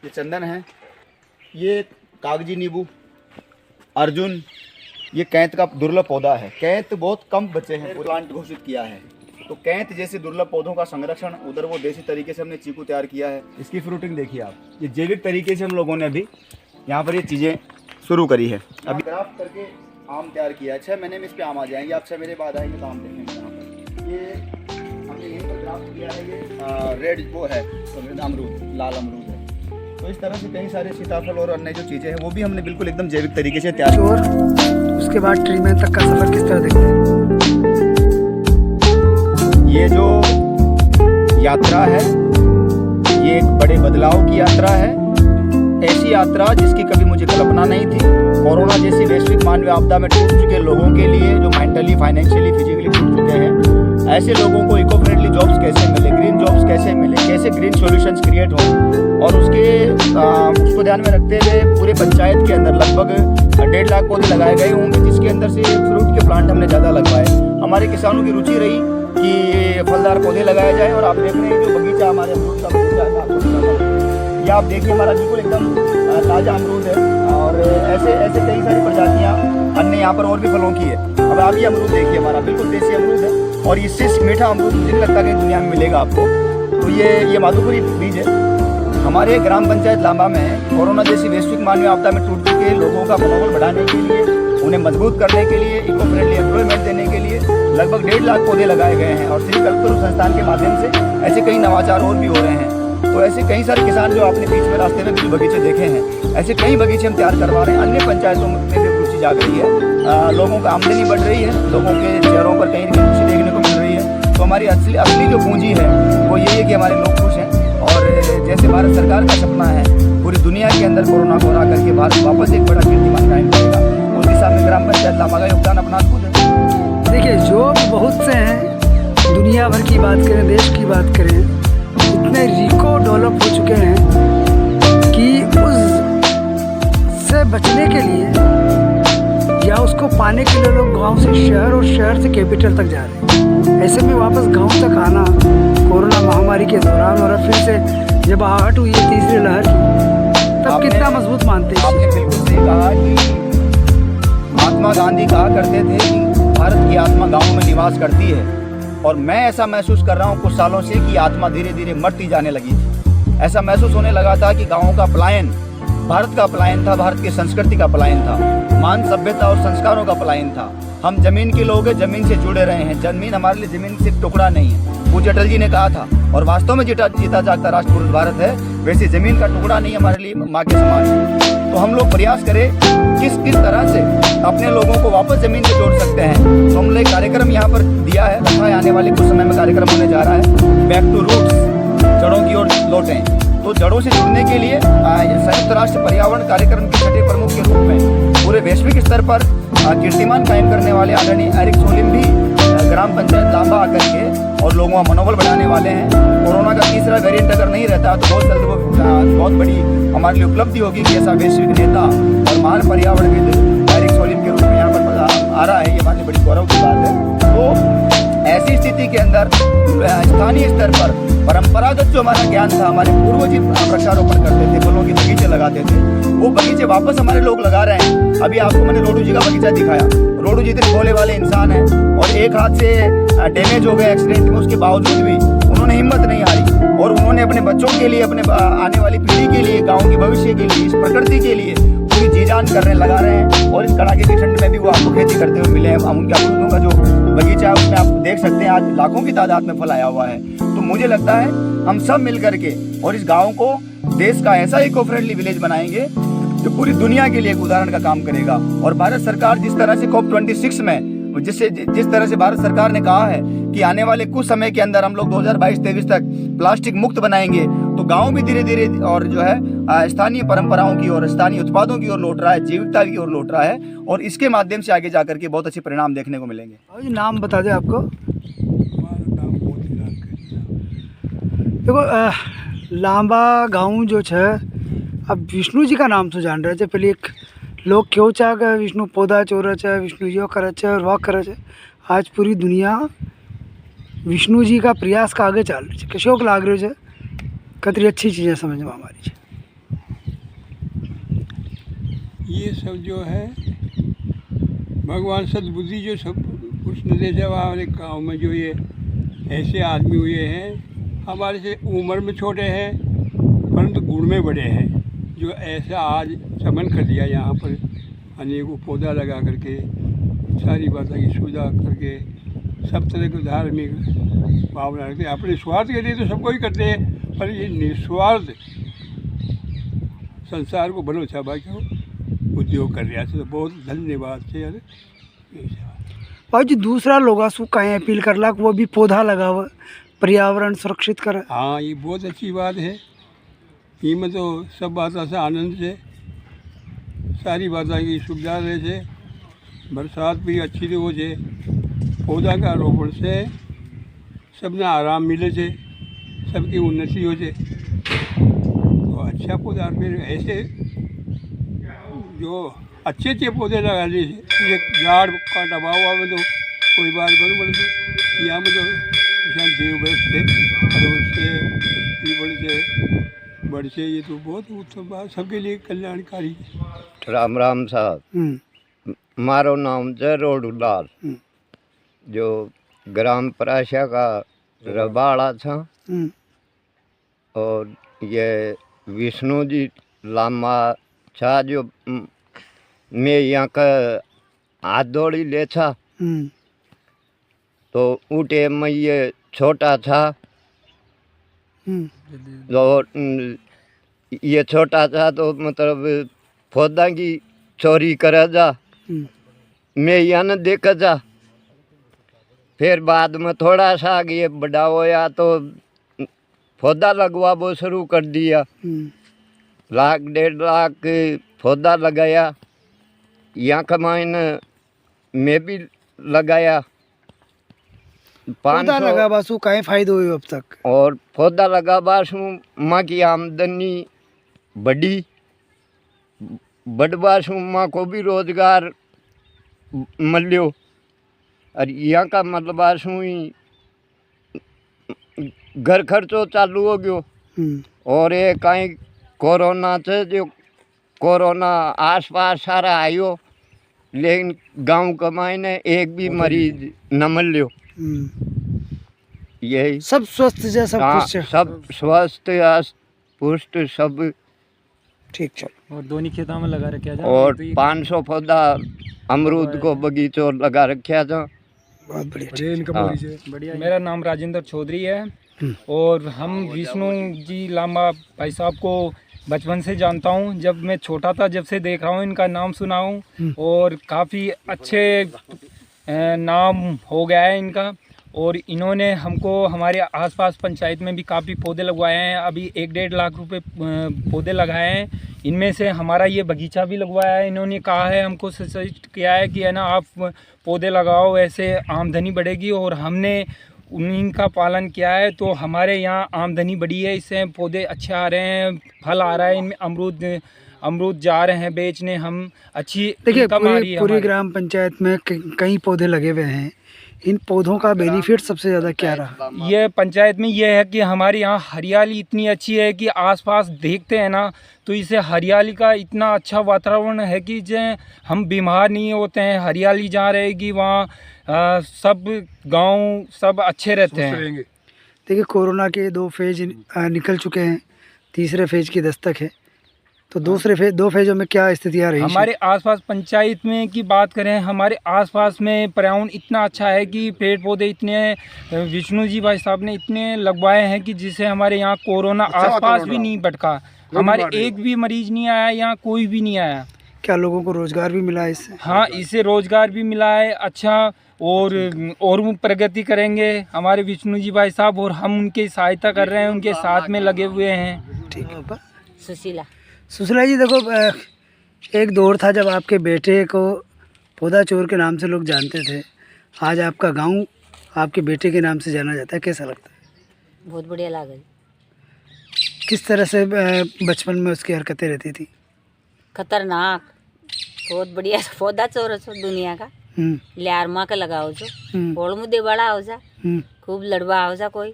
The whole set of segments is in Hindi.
ये चंदन है, ये कागजी नींबू, अर्जुन, ये कैंत का दुर्लभ पौधा है। कैंत बहुत कम बचे हैं, प्लांट घोषित किया है। तो कैंत जैसे दुर्लभ पौधों का संरक्षण उधर वो देसी तरीके से हमने चीकू तैयार किया है। इसकी फ्रूटिंग देखिए आप, ये जैविक तरीके से हम लोगों ने अभी यहाँ पर ये चीज़ें शुरू करी है। अभी ग्राफ्ट करके आम तैयार किया है, 6 महीने में इस पर आम आ जाएंगे। आप 6 महीने बाद आएंगे तो आम देखेंगे यहाँ पर। ये हमने यहीं पर ग्राफ्ट किया है, ये रेड वो है अमरूद, लाल अमरूद है। तो इस तरह से कई सारे सीताफल और अन्य जो चीज़ें हैं वो भी हमने बिल्कुल एकदम जैविक तरीके से तैयार किया। और उसके बाद ट्रीटमेंट तक का सफर किस तरह देखते हैं? ये जो यात्रा है ये एक बड़े बदलाव की यात्रा है, ऐसी यात्रा जिसकी कभी मुझे कल्पना नहीं थी। कोरोना जैसी वैश्विक मानवीय आपदा में टूट चुके लोगों के लिए, जो मेंटली, फाइनेंशियली, फिजिकली टूट चुके हैं, ऐसे लोगों को इको फ्रेंडली जॉब्स कैसे मिले, ग्रीन जॉब्स कैसे मिले, कैसे ग्रीन सॉल्यूशंस क्रिएट हों। और उसको ध्यान में रखते हुए पूरे पंचायत के अंदर लगभग 1.5 लाख पौधे लगाए गए होंगे, जिसके अंदर से फ्रूट के प्लांट हमने ज़्यादा लगवाए। हमारे किसानों की रुचि रही कि फलदार पौधे लगाए जाए। और आप देख रहे हैं जो बगीचा हमारे अमरूद का बगीचा है, ये आप देखिए हमारा बिल्कुल एकदम ताज़ा अमरूद है। और ऐसे कई सारी प्रजातियाँ अन्य यहाँ पर और भी फलों की है। अब आप ये अमरूद देखिए, हमारा बिल्कुल देसी अमरूद है और इससे मीठा अमरूद मुझे नहीं लगता कि दुनिया में मिलेगा आपको। तो ये माधुपुरी बीज है। हमारे ग्राम पंचायत लांबा में कोरोना जैसी वैश्विक मानवीय आपदा में टूट चुके लोगों का मनोबल बढ़ाने के लिए, उन्हें मजबूत करने के लिए, इको फ्रेंडली एम्प्लॉयमेंट देने के लिए लगभग 1.5 लाख पौधे लगाए गए हैं। और श्री कल्पतरु संस्थान के माध्यम से ऐसे कई नवाचार और भी हो रहे हैं। तो ऐसे कई सारे किसान जो आपने बीच में रास्ते में भी बगीचे देखे हैं, ऐसे कई बगीचे हम तैयार करवा रहे हैं। अन्य पंचायतों में भी रुचि जाग रही है, लोगों का आमदनी बढ़ रही है, लोगों के चेहरों पर कहीं खुशी देखने को मिल रही है। तो हमारी असली जो पूंजी है वो यही है कि हमारे लोग खुश हैं। और जैसे भारत सरकार का सपना है पूरी दुनिया के अंदर कोरोना को हरा करके भारत वापस एक बड़ा कीर्तिमान कायम करेगा, उस दिशा में ग्राम पंचायत लांबा का योगदान अपना खुद है। देखिए, जो बहुत से हैं, दुनिया भर की बात करें, देश की बात करें, इतने रिको डेवलप हो चुके हैं कि उससे बचने के लिए या उसको पाने के लिए लोग गांव से शहर और शहर से कैपिटल तक जा रहे हैं। ऐसे में वापस गांव तक आना कोरोना महामारी के दौरान और फिर से जब आहट हुई है तीसरी लहर की, तब कितना मजबूत मानते हैं? आपने बिल्कुल सही कहा कि महात्मा गांधी कहा करते थे कि भारत की आत्मा गाँव में निवास करती है। और मैं ऐसा महसूस कर रहा हूँ कुछ सालों से कि आत्मा धीरे धीरे मरती जाने लगी थी। ऐसा महसूस होने लगा था कि गाँव का पलायन भारत का पलायन था, भारत की संस्कृति का पलायन था, मान सभ्यता और संस्कारों का पलायन था। हम जमीन के लोग हैं, जमीन से जुड़े रहे हैं। जमीन हमारे लिए जमीन सिर्फ टुकड़ा नहीं है, पूज्य अटल जी ने कहा था। और वास्तव में जीता जागता राष्ट्र पुरुष भारत है, वैसे जमीन का टुकड़ा नहीं हमारे लिए माँ के समान है। तो हम लोग प्रयास करें किस तरह से अपने लोगों को वापस जमीन से जोड़ सकते हैं। तो हमने एक कार्यक्रम यहाँ पर दिया है, रखा है। आने वाले कुछ समय में कार्यक्रम होने जा रहा है, बैक टू रूट्स, जड़ों की ओर लौटें। तो जड़ों से जुड़ने के लिए संयुक्त राष्ट्र पर्यावरण कार्यक्रम के छठे प्रमुख के रूप में पूरे वैश्विक स्तर पर कीर्तिमान कायम करने वाले आदरणीय एरिक सोलिम भी ग्राम पंचायत लांबा आकर के और लोगों का मनोबल बढ़ाने वाले हैं। कोरोना का तीसरा वेरिएंट अगर नहीं रहता तो बहुत जल्द वो बहुत बड़ी हमारे लिए उपलब्धि होगी कि ऐसा वैश्विक नेता और महान पर्यावरणविद एरिक सोलिम के रूप में यहाँ पर आ रहा है। ये हमारे बड़ी गौरव की बात है। तो ऐसी स्थिति के अंदर स्थानीय स्तर पर परंपरागत जो हमारा ज्ञान था, हमारे पूर्वज वृक्षारोपण करते थे, फलों के बगीचे लगाते थे, वो बगीचे वापस हमारे लोग लगा रहे हैं। अभी आपको मैंने रोडू जी का बगीचा दिखाया। रोडू जी इतने भोले वाले इंसान हैं और एक हाथ से डैमेज हो गए एक्सीडेंट में, उसके बावजूद भी उन्होंने हिम्मत नहीं हारी और उन्होंने अपने बच्चों के लिए, अपने आने वाली पीढ़ी के लिए, गाँव के भविष्य के लिए, इस प्रकृति के लिए पूरी जी जान करने लगा रहे हैं। और इस कड़ाके की ठंड में भी वो आपको खेती करते हुए मिले हैं। उनके अमरूदों का जो बगीचा है उसमें आप देख सकते हैं आज लाखों की तादाद में फल आया हुआ है। तो मुझे लगता है हम सब मिल करके और इस गाँव को देश का ऐसा इको फ्रेंडली विलेज बनाएंगे जो पूरी दुनिया के लिए एक उदाहरण का काम करेगा। और भारत सरकार जिस तरह से COP26 में जिस तरह से भारत सरकार ने कहा है कि आने वाले कुछ समय के अंदर हम लोग 2022-23 तक प्लास्टिक मुक्त बनाएंगे, तो गांव भी धीरे धीरे और जो है स्थानीय परंपराओं की और स्थानीय उत्पादों की ओर लौट रहा है, जैविकता की ओर लौट रहा है। और इसके माध्यम से आगे जाकर के बहुत अच्छे परिणाम देखने को मिलेंगे। नाम बता दें आपको। देखो, लांबा गाँव जो है, अब विष्णु जी का नाम तो जान रहे थे पहले। एक लोग क्यों चाह गए विष्णु पौधा चोर है, विष्णु जो करे और वह करे। आज पूरी दुनिया विष्णु जी का प्रयास का आगे चल रही है। कशोक लाग रहे कतरी अच्छी चीज़ें समझ में हमारी। ये सब जो है भगवान सद्बुद्धि जो सब कृष्ण दे जब हमारे गाँव में जो ये ऐसे आदमी हुए हैं, हमारे से उम्र में छोटे हैं परंतु गुण में बड़े हैं, जो ऐसा आज समन कर दिया यहाँ पर अनेकों पौधा लगा करके सारी बातों की सुविधा करके सब तरह के धार्मिक भावना रखते हैं। अपने स्वार्थ के लिए तो सबको ही करते हैं, पर ये निस्वार्थ संसार को भलो छाबा क्यों उद्योग कर रहा है। तो बहुत धन्यवाद से यार। भाई जी दूसरा लोग सु कहीं अपील करला कि वो भी पौधा लगाव, पर्यावरण सुरक्षित करे। हाँ, ये बहुत अच्छी बात है। में तो सब बातों से आनंद से सारी बातों की सुविधा रहे थे, बरसात भी अच्छी थी हो जाए, पौधा का रोपण से सबने आराम मिले थे, सबकी उन्नति हो जाए। तो अच्छा पौधा फिर ऐसे जो अच्छे अच्छे पौधे लगा लिए थे। एक झाड़ का दबाव हुआ में तो कोई बात बन पड़ती, यहाँ में तो देव वृक्ष थे और उससे पीपल से बढ़ से, ये तो बहुत उत्तम बात सबके लिए कल्याणकारी है। राम राम साहब, मारो नाम है रोडूलाल, जो ग्राम पराशा का रबाड़ा था। और ये विष्णु जी लामा था, जो मैं यहाँ का हाथ दौड़ी ले था, तो ऊटे में ये छोटा था, और ये छोटा था तो मतलब पौधा की चोरी करा जा, मैं यहाँ न देखा जा। फिर बाद में थोड़ा सा ये बड़ा होया तो पौधा लगवा वो शुरू कर दिया। 1.5 लाख पौधा लगाया, यहाँ का मायने मैं भी लगाया। पौधा लगा बासु काहे फायदो हुए अब तक? और पौधा लगा बासु माँ की आमदनी बढ़ी, बढ़वासु माँ को भी रोजगार मिलो। और यहाँ का मतलब बासु ही घर खर्चो चालू हो गयो। और ये कहीं कोरोना से जो कोरोना आस पास सारा आयो, लेकिन गांव का मायने एक भी मरीज न मिलो। यही सब स्वस्थ है, सब खुश है, सब स्वस्थ पुष्ट सब ठीक। चलो, और दोनों खेतों में लगा रखा था। और 500 पौधा अमरूद को बगीचो लगा रखा था। बहुत बढ़िया। बढ़िया। मेरा नाम राजेंद्र चौधरी है और हम विष्णु जी लामा भाई साहब को बचपन से जानता हूँ। जब मैं छोटा था जब से देख रहा हूँ, इनका नाम सुना हूँ और काफ़ी अच्छे नाम हो गया है इनका। और इन्होंने हमको हमारे आसपास पंचायत में भी काफ़ी पौधे लगवाए हैं। अभी 1.5 लाख रुपए पौधे लगाए हैं। इनमें से हमारा ये बगीचा भी लगवाया है। इन्होंने कहा है, हमको सजेस्ट किया है कि है ना आप पौधे लगाओ, ऐसे आमदनी बढ़ेगी। और हमने उनका पालन किया है, तो हमारे यहाँ आमदनी बढ़ी है। इससे पौधे अच्छे आ रहे हैं, फल आ रहा है इनमें। अमरूद जा रहे हैं बेचने हम। अच्छी देखिए, पूरी पूरी ग्राम पंचायत में कई पौधे लगे हुए हैं। इन पौधों का बेनिफिट सबसे ज़्यादा क्या रहा? ये पंचायत में ये है कि हमारे यहाँ हरियाली इतनी अच्छी है कि आसपास देखते हैं ना, तो इसे हरियाली का इतना अच्छा वातावरण है कि हम बीमार नहीं होते हैं। हरियाली जहाँ रहेगी वहाँ सब गांव सब अच्छे रहते हैं। देखिए, कोरोना के 2 फेज निकल चुके हैं, तीसरे फेज की दस्तक है। तो दूसरे फेज 2 फेजों में क्या स्थितियाँ रही? हमारे आसपास पंचायत में की बात करें, हमारे आसपास में पर्यावरण इतना अच्छा है कि पेड़ पौधे इतने विष्णु जी भाई साहब ने इतने लगवाए हैं कि जिससे हमारे यहाँ कोरोना आसपास भी नहीं भटका। हमारे एक भी मरीज नहीं आया, यहाँ कोई भी नहीं आया। क्या लोगों को रोजगार भी मिला है इससे? हाँ, इससे रोजगार भी मिला है अच्छा। और वो प्रगति करेंगे हमारे विष्णु जी भाई साहब, और हम उनकी सहायता कर रहे हैं, उनके साथ में लगे हुए हैं। ठीक है। सुशीला जी, देखो, एक दौर था जब आपके बेटे को पौधा चोर के नाम से लोग जानते थे। आज आपका गांव आपके बेटे के नाम से जाना जाता है, कैसा लगता है? बहुत बढ़िया लगा। किस तरह से बचपन में उसकी हरकतें रहती थी? खतरनाक, बहुत बढ़िया पौधा चोर छो दुनिया का। लियार माँ का लगाओ जो बोल मुद्दे बड़ा हो जा, खूब लड़वा हो जा कोई।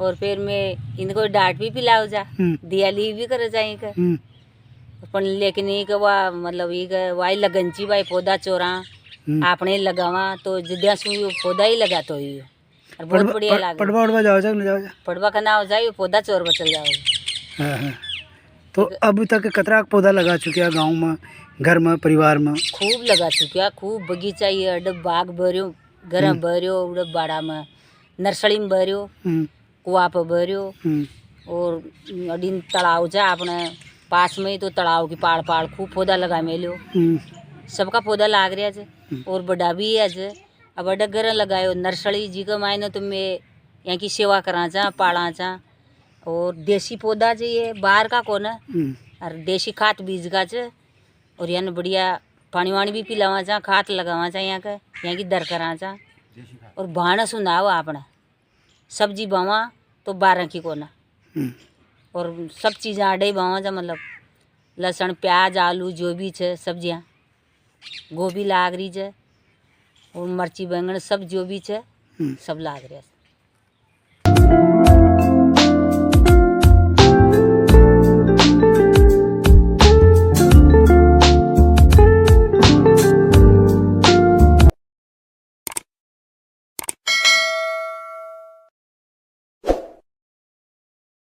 और फिर मैं इनको डांट भी पिलाओ जा, दियाली भी कर जाए कर। पण लेकिन एक वा मतलब एक वाई लगनची भाई पौधा चोरा आपने लगावा तो जिद्या सु पौधा ही लगा तो ही और बहुत बढ़िया लागे। पड़वा उड़वा जाओ जा, न जाओ जा। पड़वा का ना हो जाए पौधा चोर बचल जाओ। हाँ हाँ। तो अब तक कतरा का पौधा लगा चुके हैं गाँव में, घर में, परिवार में? खूब लगा चुका, खूब बगीचा ये अडब बाग भरियो, घर भरियो, उड़ब बाड़ा में नर्सरी में भरियो, कुआ पर भरियो, और अडीन तालाव जा अपने पास में, तो तालाव की पाड़ पाड़ खूब पौधा लगा मेलियो। सबका पौधा लाग रहा है और बड़ा भी है जे। अब अडग घर लगायो नर्सरी जी का मायने तो मैं यहाँ की सेवा करा जा, पाड़ा जा, और देसी पौधा चाहिए बाहर का कौन है, और देसी खाद बीज का च, और यहाँ बढ़िया पानी वानी भी पिलावा जा, खाद लगावा जा, यहाँ की दर करा जा, और भाण सुनाओ आपने सब्जी बावा तो 12 की कोना, और सब चीज़ें आडे बावा जा, मतलब लहसुन प्याज आलू जो भी है सब्जियाँ, गोभी लाग रही है, और मिर्ची बैंगन सब जो भी है सब लाग रहा है।